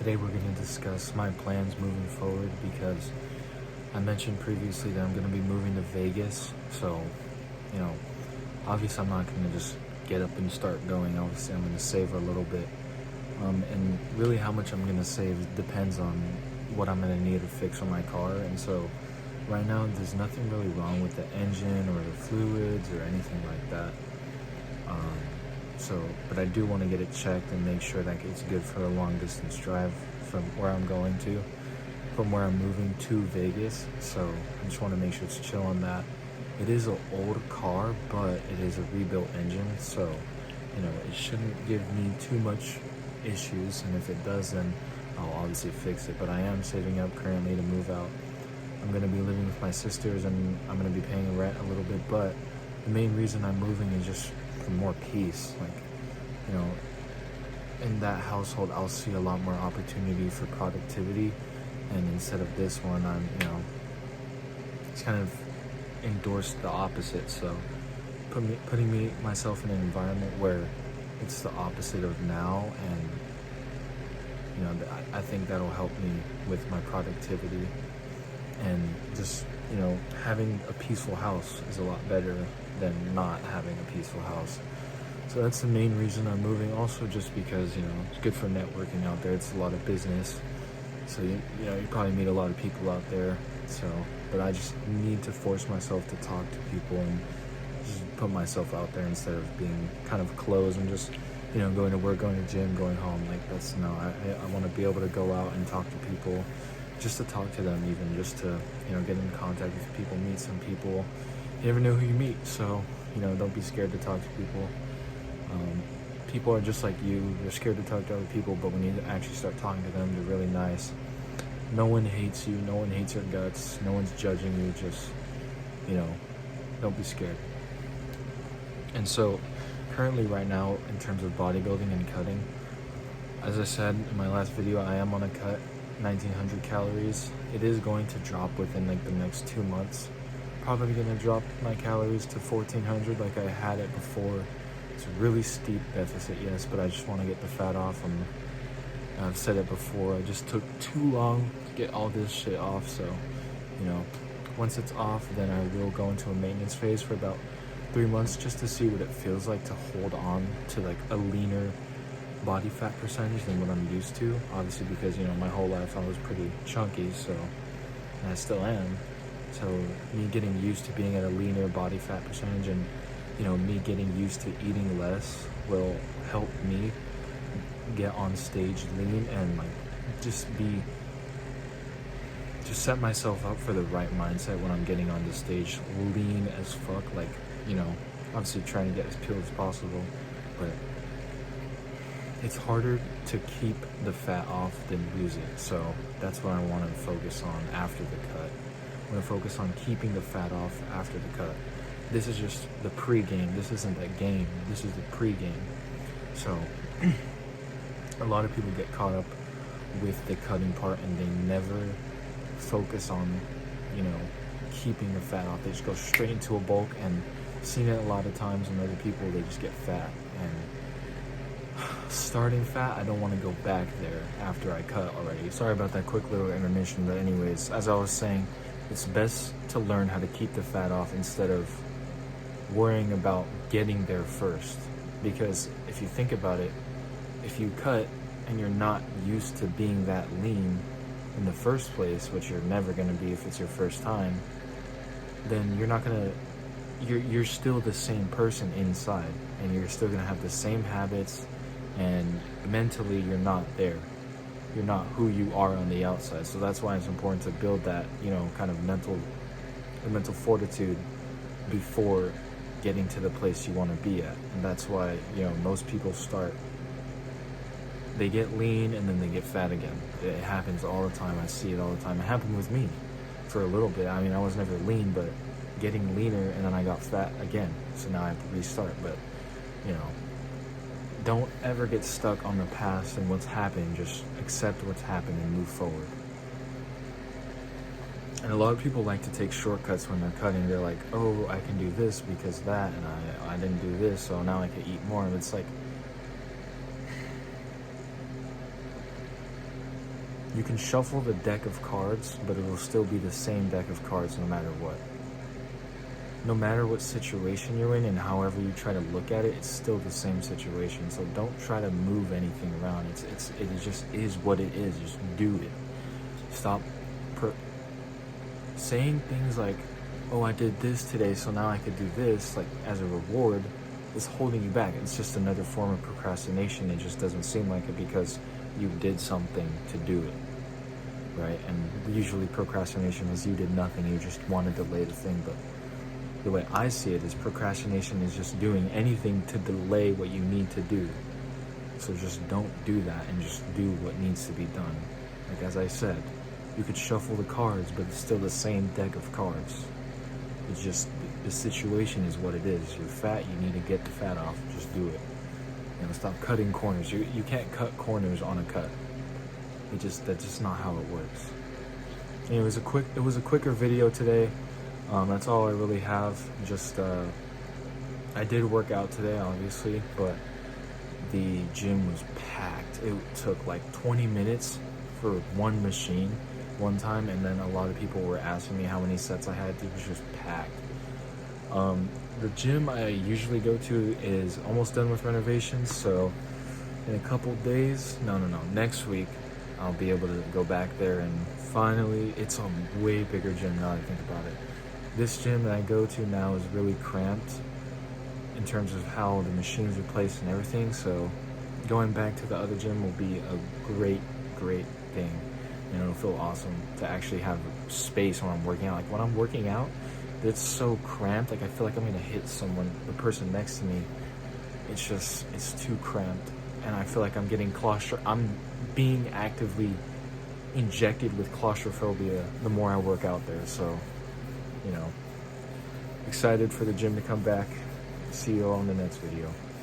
Today we're going to discuss my plans moving forward because I mentioned previously that I'm going to be moving to Vegas. So, you know, obviously I'm not going to just get up and start going. Obviously I'm going to save a little bit. And really how much I'm going to save depends on what I'm going to need to fix on my car. And so right now there's nothing really wrong with the engine or the fluids or anything like that. But I do want to get it checked and make sure that it's good for a long distance drive from where I'm going to, from where I'm moving to Vegas. So I just want to make sure it's chill on that. It is an old car, but it is a rebuilt engine. So, it shouldn't give me too much issues. And if it does, then I'll obviously fix it. But I am saving up currently to move out. I'm going to be living with my sisters and I'm going to be paying rent a little bit. But the main reason I'm moving is just for more peace. In that household, I'll see a lot more opportunity for productivity, and instead of this one, it's kind of endorsed the opposite. So, putting myself in an environment where it's the opposite of now, and I think that'll help me with my productivity, and just having a peaceful house is a lot better than not having a peaceful house. So that's the main reason I'm moving. Also just because, it's good for networking out there. It's a lot of business. So, you probably meet a lot of people out there. So, but I just need to force myself to talk to people and just put myself out there instead of being kind of closed and just, going to work, going to gym, going home. I want to be able to go out and talk to people, just to talk to them, even just to, get in contact with people, meet some people. You never know who you meet. So, don't be scared to talk to people. People are just like you. They're scared to talk to other people, but when you actually start talking to them, they're really nice. No one hates you. No one hates your guts. No one's judging you. Just, don't be scared. And so, currently right now, in terms of bodybuilding and cutting, as I said in my last video, I am on a cut, 1900 calories. It is going to drop within the next 2 months. Probably going to drop my calories to 1400 like I had it before. It's a really steep deficit, yes, but I just want to get the fat off. And I've said it before, I just took too long to get all this shit off. So, once it's off, then I will go into a maintenance phase for about 3 months just to see what it feels like to hold on to a leaner body fat percentage than what I'm used to. Obviously, because, my whole life I was pretty chunky, and I still am. So me getting used to being at a leaner body fat percentage and me getting used to eating less will help me get on stage lean and just set myself up for the right mindset when I'm getting on the stage lean as fuck. Obviously trying to get as peeled as possible, but it's harder to keep the fat off than lose it. So that's what I want to focus on after the cut. I'm going to focus on keeping the fat off after the cut. This is just the pre-game. This isn't the game. This is the pre-game. So a lot of people get caught up with the cutting part and they never focus on, keeping the fat off. They just go straight into a bulk, and seen it a lot of times when other people, they just get fat. And starting fat, I don't want to go back there after I cut already. Sorry about that quick little intermission, but anyways, as I was saying, it's best to learn how to keep the fat off instead of worrying about getting there first. Because if you think about it, if you cut and you're not used to being that lean in the first place, which you're never going to be if it's your first time, then you're still the same person inside, and you're still going to have the same habits, and mentally you're not there. You're not who you are on the outside. So that's why it's important to build that, kind of mental fortitude before getting to the place you want to be at. And that's why, most people they get lean and then they get fat again. It happens all the time. I see it all the time. It happened with me for a little bit. I was never lean, but getting leaner, and then I got fat again. So now I have to restart. But, don't ever get stuck on the past and what's happened. Just accept what's happened and move forward. And a lot of people like to take shortcuts when they're cutting. They're like, oh, I can do this because that, and I didn't do this, so now I can eat more. And it's like, You can shuffle the deck of cards, but it will still be the same deck of cards no matter what. No matter what situation you're in and however you try to look at it, it's still the same situation. So don't try to move anything around. It just is what it is. Just do it. Stop saying things like, oh, I did this today, so now I could do this, like as a reward. Is holding you back. It's just another form of procrastination. It just doesn't seem like it because you did something to do it, right? And usually procrastination is you did nothing, you just want to delay the thing. But the way I see it is procrastination is just doing anything to delay what you need to do. So just don't do that and just do what needs to be done. Like as I said, you could shuffle the cards, but it's still the same deck of cards. It's just the situation is what it is. You're fat, you need to get the fat off. Just do it. Stop cutting corners. You can't cut corners on a cut. That's just not how it works. And it was a quicker video today. That's all I really have. Just I did work out today, obviously, but the gym was packed. It took like 20 minutes for one machine one time, and then a lot of people were asking me how many sets I had. It was just packed. The gym I usually go to is almost done with renovations, so in a couple days, next week, I'll be able to go back there, and finally, it's a way bigger gym now that I think about it. This gym that I go to now is really cramped in terms of how the machines are placed and everything, so going back to the other gym will be a great thing. It'll feel awesome to actually have space when I'm working out. Like when I'm working out, it's so cramped, like I feel like I'm gonna hit the person next to me. It's too cramped, and I feel like I'm getting I'm being actively injected with claustrophobia the more I work out there. So, excited for the gym to come back. See you all in the next video.